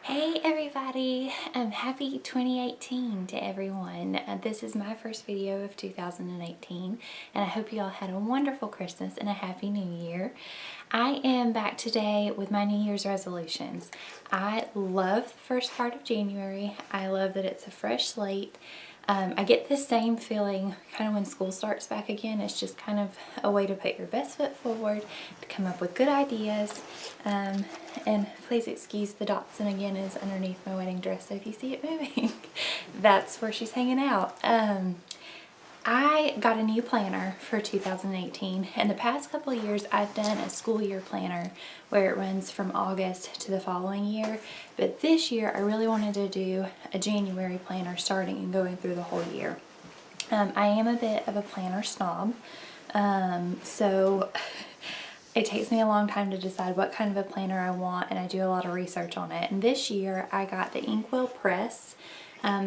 Hey everybody, happy 2018 to everyone. This is my first video of 2018 and I hope you all had a wonderful Christmas and a happy new year. I am back today with my New Year's resolutions. I love the first part of January. I love that it's a fresh slate. I get the same feeling kind of when school starts back again. It's just kind of a way to put your best foot forward, to come up with good ideas. And please excuse the Dachshund again is underneath my wedding dress, so if you see it moving, that's where she's hanging out. I got a new planner for 2018, and the past couple of years I've done a school year planner where it runs from August to the following year, but this year I really wanted to do a January planner starting and going through the whole year. I am a bit of a planner snob, so it takes me a long time to decide what kind of a planner I want, and I do a lot of research on it. And this year I got the Inkwell Press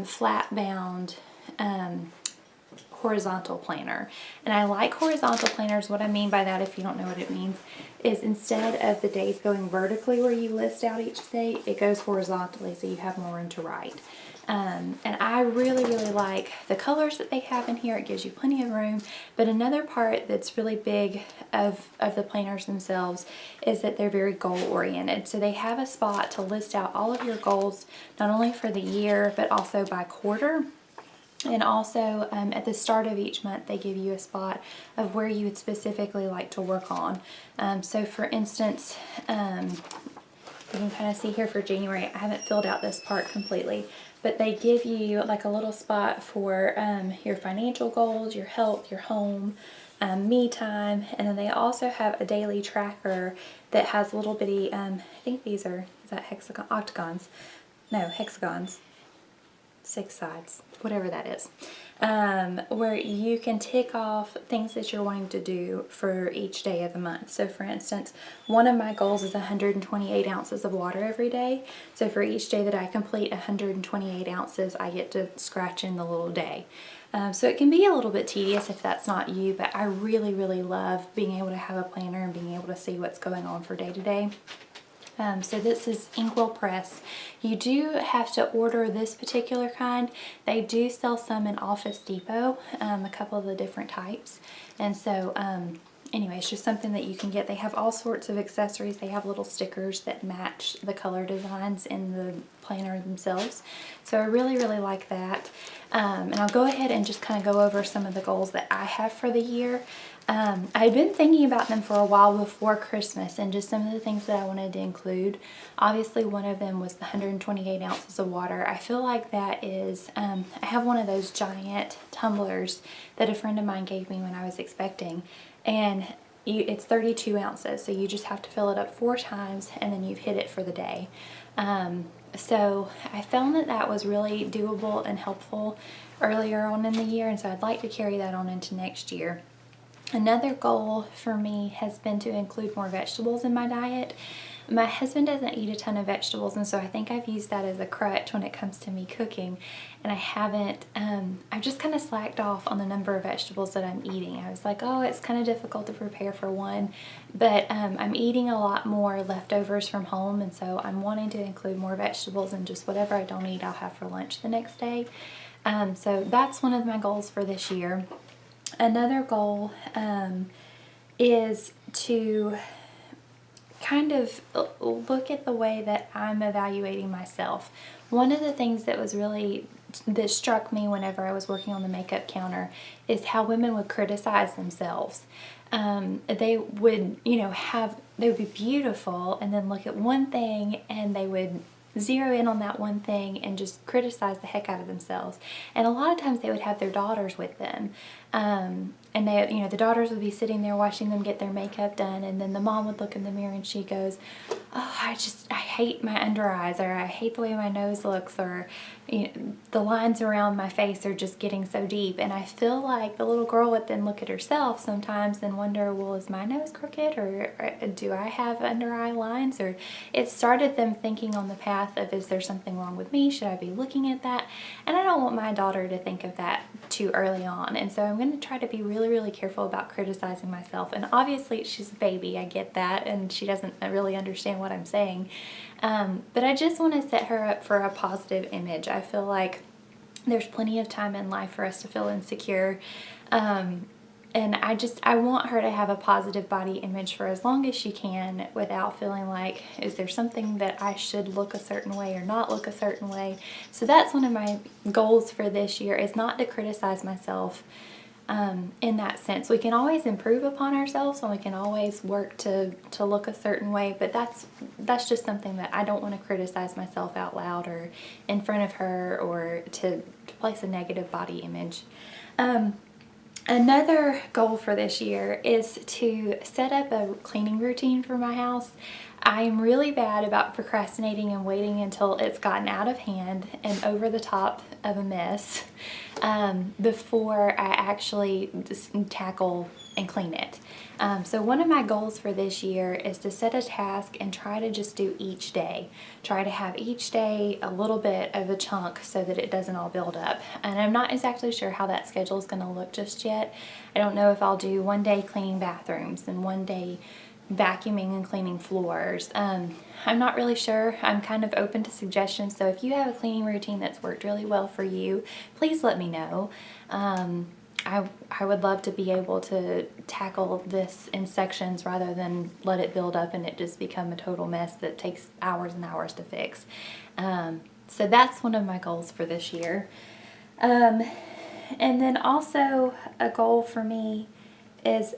flat bound horizontal planner, and I like horizontal planners. What I mean by that, if you don't know what it means, is instead of the days going vertically where you list out each day, it goes horizontally so you have more room to write. And I really like the colors that they have in here. It gives you plenty of room. But another part that's really big of the planners themselves is that they're very goal oriented. So they have a spot to list out all of your goals, not only for the year but also by quarter. And also at the start of each month they give you a spot of where you would specifically like to work on. So for instance, you can kind of see here for January, I haven't filled out this part completely, but they give you like a little spot for your financial goals, your health, your home, me time, and then they also have a daily tracker that has little bitty, I think these are, is that octagons? No, hexagons. 6 sides, whatever that is, where you can tick off things that you're wanting to do for each day of the month. So for instance, one of my goals is 128 ounces of water every day. So for each day that I complete 128 ounces, I get to scratch in the little day. So it can be a little bit tedious if that's not you, but I really love being able to have a planner and being able to see what's going on for day to day. So this is Inkwell Press. You do have to order this particular kind. They do sell some in Office Depot, a couple of the different types. And so anyway, it's just something that you can get. They have all sorts of accessories. They have little stickers that match the color designs in the planner themselves. So I really like that. And I'll go ahead and just kind of go over some of the goals that I have for the year. I've been thinking about them for a while before Christmas and just some of the things that I wanted to include. Obviously one of them was the 128 ounces of water. I feel like that is, I have one of those giant tumblers that a friend of mine gave me when I was expecting, and it's 32 ounces, so you just have to fill it up 4 times and then you've hit it for the day. So I found that that was really doable and helpful earlier on in the year, and so I'd like to carry that on into next year. Another goal for me has been to include more vegetables in my diet. My husband doesn't eat a ton of vegetables, and so I think I've used that as a crutch when it comes to me cooking, and I haven't, I've just kind of slacked off on the number of vegetables that I'm eating. I was like, oh, it's kind of difficult to prepare for one, but I'm eating a lot more leftovers from home, and so I'm wanting to include more vegetables, and just whatever I don't eat I'll have for lunch the next day. So that's one of my goals for this year. Another goal is to kind of look at the way that I'm evaluating myself. One of the things that struck me whenever I was working on the makeup counter is how women would criticize themselves. They would, they would be beautiful and then look at one thing and they would zero in on that one thing and just criticize the heck out of themselves. And a lot of times they would have their daughters with them. And they, the daughters would be sitting there watching them get their makeup done, and then the mom would look in the mirror and she goes, oh, I hate my under eyes, or I hate the way my nose looks, or the lines around my face are just getting so deep. And I feel like the little girl would then look at herself sometimes and wonder, well, is my nose crooked, or do I have under eye lines? Or it started them thinking on the path of, is there something wrong with me? Should I be looking at that? And I don't want my daughter to think of that too early on. And so I'm going to try to be really really, really careful about criticizing myself. And obviously she's a baby, I get that, and she doesn't really understand what I'm saying. But I just want to set her up for a positive image. I feel like there's plenty of time in life for us to feel insecure. And I want her to have a positive body image for as long as she can without feeling like, is there something that I should look a certain way or not look a certain way? So that's one of my goals for this year, is not to criticize myself in that sense. We can always improve upon ourselves, and we can always work to look a certain way, but that's just something that I don't want to criticize myself out loud or in front of her, or to place a negative body image. Another goal for this year is to set up a cleaning routine for my house. I'm really bad about procrastinating and waiting until it's gotten out of hand and over the top of a mess before I actually just tackle and clean it. So one of my goals for this year is to set a task and try to just do each day. Try to have each day a little bit of a chunk so that it doesn't all build up. And I'm not exactly sure how that schedule is going to look just yet. I don't know if I'll do one day cleaning bathrooms and one day vacuuming and cleaning floors. I'm not really sure. I'm kind of open to suggestions. So if you have a cleaning routine that's worked really well for you, please let me know. I would love to be able to tackle this in sections rather than let it build up and it just become a total mess that takes hours and hours to fix. So that's one of my goals for this year. And then also a goal for me is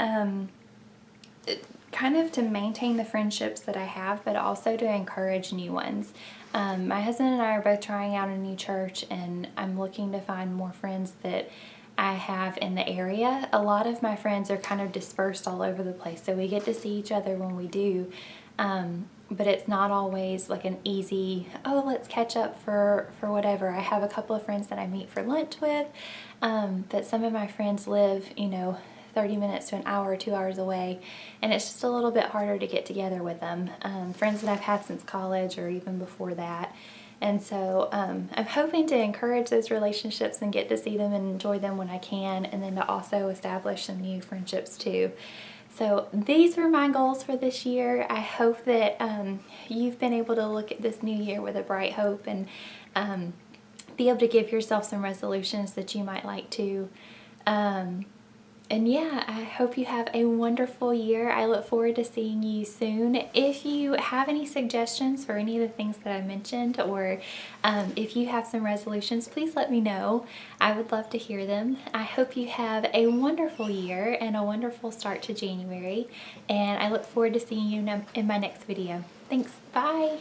kind of to maintain the friendships that I have, but also to encourage new ones. My husband and I are both trying out a new church, and I'm looking to find more friends that I have in the area. A lot of my friends are kind of dispersed all over the place, so we get to see each other when we do, but it's not always like an easy, oh, let's catch up for whatever. I have a couple of friends that I meet for lunch with, but some of my friends live, 30 minutes to an hour or 2 hours away, and it's just a little bit harder to get together with them. Friends that I've had since college or even before that. And so I'm hoping to encourage those relationships and get to see them and enjoy them when I can, and then to also establish some new friendships too. So these were my goals for this year. I hope that you've been able to look at this new year with a bright hope and be able to give yourself some resolutions that you might like to. And yeah, I hope you have a wonderful year. I look forward to seeing you soon. If you have any suggestions for any of the things that I mentioned, or if you have some resolutions, please let me know. I would love to hear them. I hope you have a wonderful year and a wonderful start to January. And I look forward to seeing you in my next video. Thanks. Bye.